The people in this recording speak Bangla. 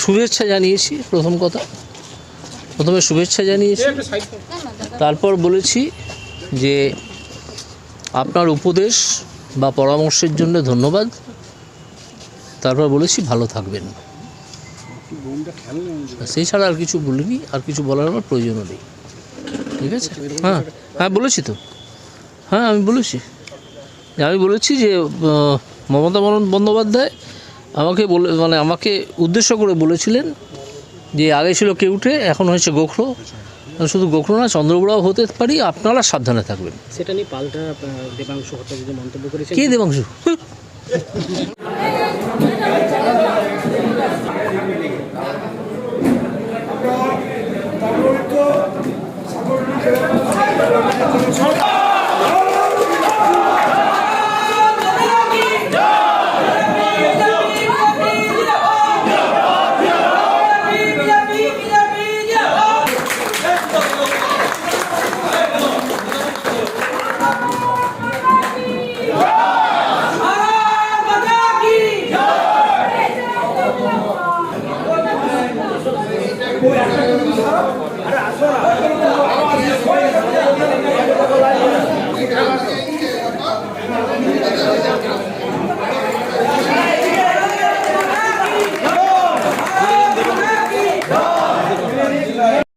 শুভেচ্ছা জানিয়েছি। প্রথমে শুভেচ্ছা জানিয়েছি, তারপর বলেছি যে আপনার উপদেশ বা পরামর্শের জন্য ধন্যবাদ, তারপর বলেছি ভালো থাকবেন। সেই ছাড়া আর কিছু বলিনি, আর কিছু বলার আমার প্রয়োজনও নেই। ঠিক আছে? হ্যাঁ বলেছি তো, হ্যাঁ আমি বলেছি যে মমতা বন্দ্যোপাধ্যায় আমাকে উদ্দেশ্য করে বলেছিলেন যে আগে ছিল কেউটে, এখন হয়েছে গোখরো। শুধু গোখরো না, চন্দ্রবড়াও হতে পারি, আপনারা সাবধানে থাকবেন। সেটা নিয়ে পাল্টা দেবাংশু হত্যা মন্তব্য করেছেন। কে দেবাংশু?